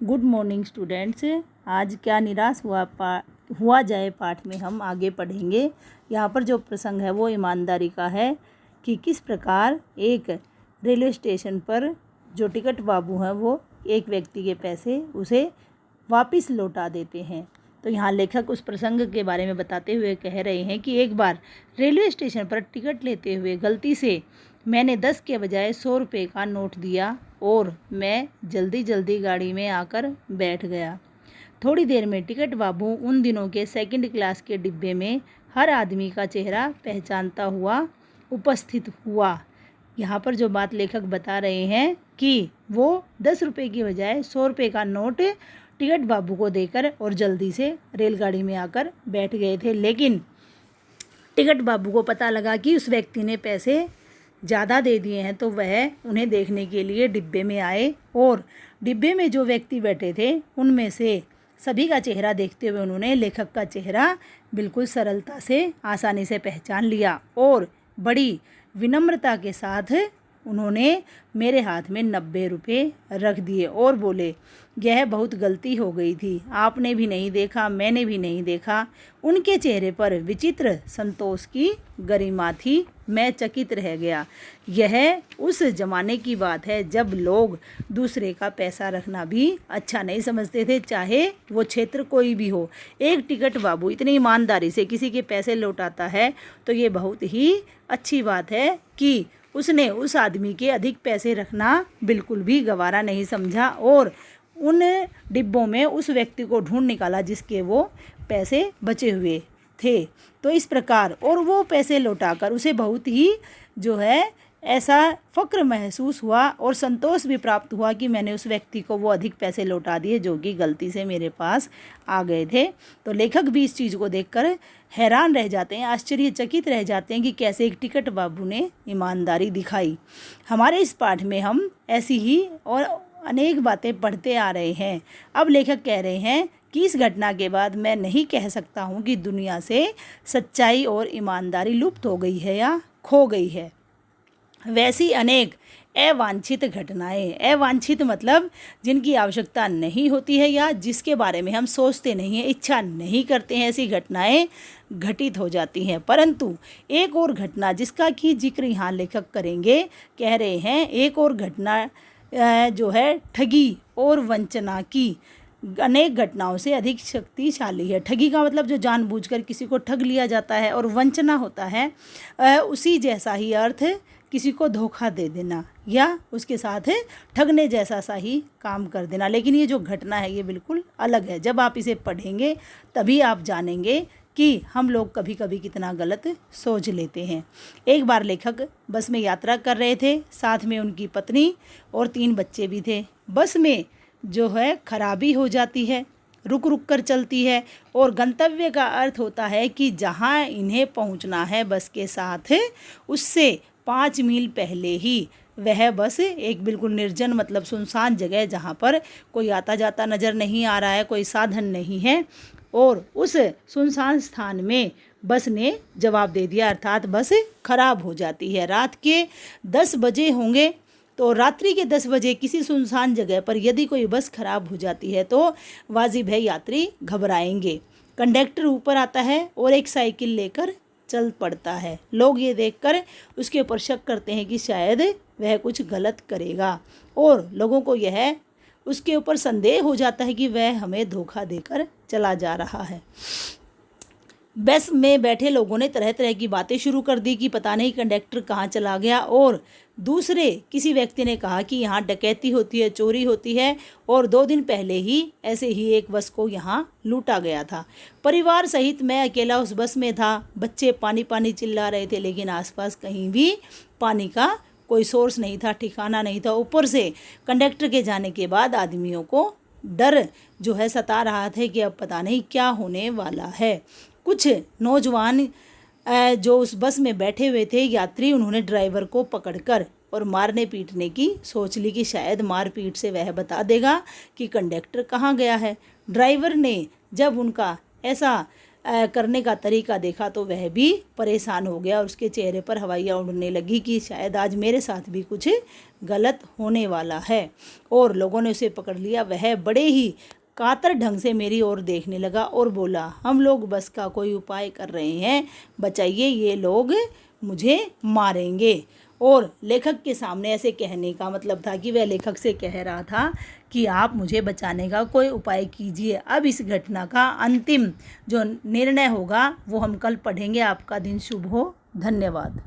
Good morning students. आज क्या निराश हुआ जाए पाठ में हम आगे पढ़ेंगे। यहाँ पर जो प्रसंग है वो ईमानदारी का है कि किस प्रकार एक रेलवे स्टेशन पर जो टिकट बाबू हैं वो एक व्यक्ति के पैसे उसे वापस लौटा देते हैं। तो यहाँ लेखक उस प्रसंग के बारे में बताते हुए कह रहे हैं कि एक बार रेलवे स्टेशन पर टिकट लेते हुए गलती से मैंने 10 के बजाय 100 रुपये का नोट दिया और मैं जल्दी जल्दी गाड़ी में आकर बैठ गया। थोड़ी देर में टिकट बाबू उन दिनों के सेकंड क्लास के डिब्बे में हर आदमी का चेहरा पहचानता हुआ उपस्थित हुआ। यहाँ पर जो बात लेखक बता रहे हैं कि वो 10 रुपये की बजाय 100 रुपये का नोट टिकट बाबू को देकर और जल्दी से रेलगाड़ी में आकर बैठ गए थे, लेकिन टिकट बाबू को पता लगा कि उस व्यक्ति ने पैसे ज़्यादा दे दिए हैं, तो वह उन्हें देखने के लिए डिब्बे में आए और डिब्बे में जो व्यक्ति बैठे थे उनमें से सभी का चेहरा देखते हुए उन्होंने लेखक का चेहरा बिल्कुल सरलता से आसानी से पहचान लिया और बड़ी विनम्रता के साथ उन्होंने मेरे हाथ में 90 रुपये रख दिए और बोले, यह बहुत गलती हो गई थी, आपने भी नहीं देखा, मैंने भी नहीं देखा। उनके चेहरे पर विचित्र संतोष की गरिमा थी। मैं चकित रह गया। यह उस ज़माने की बात है जब लोग दूसरे का पैसा रखना भी अच्छा नहीं समझते थे, चाहे वो क्षेत्र कोई भी हो। एक टिकट बाबू इतनी ईमानदारी से किसी के पैसे लौटाता है तो ये बहुत ही अच्छी बात है कि उसने उस आदमी के अधिक पैसे रखना बिल्कुल भी गवारा नहीं समझा और उन डिब्बों में उस व्यक्ति को ढूंढ निकाला जिसके वो पैसे बचे हुए थे। तो इस प्रकार और वो पैसे लौटाकर उसे बहुत ही जो है ऐसा फ़क्र महसूस हुआ और संतोष भी प्राप्त हुआ कि मैंने उस व्यक्ति को वो अधिक पैसे लौटा दिए जो कि गलती से मेरे पास आ गए थे। तो लेखक भी इस चीज़ को देखकर हैरान रह जाते हैं, आश्चर्यचकित रह जाते हैं कि कैसे एक टिकट बाबू ने ईमानदारी दिखाई। हमारे इस पाठ में हम ऐसी ही और अनेक बातें पढ़ते आ रहे हैं। अब लेखक कह रहे हैं कि इस घटना के बाद मैं नहीं कह सकता हूँ कि दुनिया से सच्चाई और ईमानदारी लुप्त हो गई है या खो गई है। वैसी अनेक अवांछित घटनाएं, अवांछित मतलब जिनकी आवश्यकता नहीं होती है या जिसके बारे में हम सोचते नहीं हैं, इच्छा नहीं करते हैं, ऐसी घटनाएं घटित हो जाती हैं। परंतु एक और घटना जिसका कि जिक्र यहाँ लेखक करेंगे, कह रहे हैं एक और घटना जो है ठगी और वंचना की अनेक घटनाओं से अधिक शक्तिशाली है। ठगी का मतलब जो जानबूझकर किसी को ठग लिया जाता है और वंचना होता है उसी जैसा ही अर्थ किसी को धोखा दे देना या उसके साथ ठगने जैसा सा ही काम कर देना। लेकिन ये जो घटना है ये बिल्कुल अलग है। जब आप इसे पढ़ेंगे तभी आप जानेंगे कि हम लोग कभी कभी कितना गलत सोच लेते हैं। एक बार लेखक बस में यात्रा कर रहे थे, साथ में उनकी पत्नी और 3 बच्चे भी थे। बस में जो है खराबी हो जाती है, रुक रुक कर चलती है और गंतव्य का अर्थ होता है कि जहां इन्हें पहुंचना है बस के साथ उससे 5 मील पहले ही वह बस एक बिल्कुल निर्जन मतलब सुनसान जगह जहां पर कोई आता जाता नज़र नहीं आ रहा है, कोई साधन नहीं है, और उस सुनसान स्थान में बस ने जवाब दे दिया, अर्थात बस खराब हो जाती है। रात के 10 बजे होंगे, तो रात्रि के 10 बजे किसी सुनसान जगह पर यदि कोई बस खराब हो जाती है तो वाजिब है यात्री घबराएंगे। कंडक्टर ऊपर आता है और एक साइकिल लेकर चल पड़ता है। लोग ये देखकर उसके ऊपर शक करते हैं कि शायद वह कुछ गलत करेगा और लोगों को यह उसके ऊपर संदेह हो जाता है कि वह हमें धोखा देकर चला जा रहा है। बस में बैठे लोगों ने तरह तरह की बातें शुरू कर दी कि पता नहीं कंडक्टर कहाँ चला गया, और दूसरे किसी व्यक्ति ने कहा कि यहाँ डकैती होती है, चोरी होती है और 2 दिन पहले ही ऐसे ही एक बस को यहाँ लूटा गया था। परिवार सहित मैं अकेला उस बस में था। बच्चे पानी पानी चिल्ला रहे थे, लेकिन आसपास कहीं भी पानी का कोई सोर्स नहीं था, ठिकाना नहीं था। ऊपर से कंडक्टर के जाने के बाद आदमियों को डर जो है सता रहा था कि अब पता नहीं क्या होने वाला है। कुछ नौजवान जो उस बस में बैठे हुए थे यात्री, उन्होंने ड्राइवर को पकड़कर और मारने पीटने की सोच ली कि शायद मार पीट से वह बता देगा कि कंडक्टर कहाँ गया है। ड्राइवर ने जब उनका ऐसा करने का तरीका देखा तो वह भी परेशान हो गया और उसके चेहरे पर हवाइयाँ उड़ने लगी कि शायद आज मेरे साथ भी कुछ गलत होने वाला है। और लोगों ने उसे पकड़ लिया। वह बड़े ही कातर ढंग से मेरी ओर देखने लगा और बोला, हम लोग बस का कोई उपाय कर रहे हैं, बचाइए, ये लोग मुझे मारेंगे। और लेखक के सामने ऐसे कहने का मतलब था कि वह लेखक से कह रहा था कि आप मुझे बचाने का कोई उपाय कीजिए। अब इस घटना का अंतिम जो निर्णय होगा वो हम कल पढ़ेंगे। आपका दिन शुभ हो। धन्यवाद।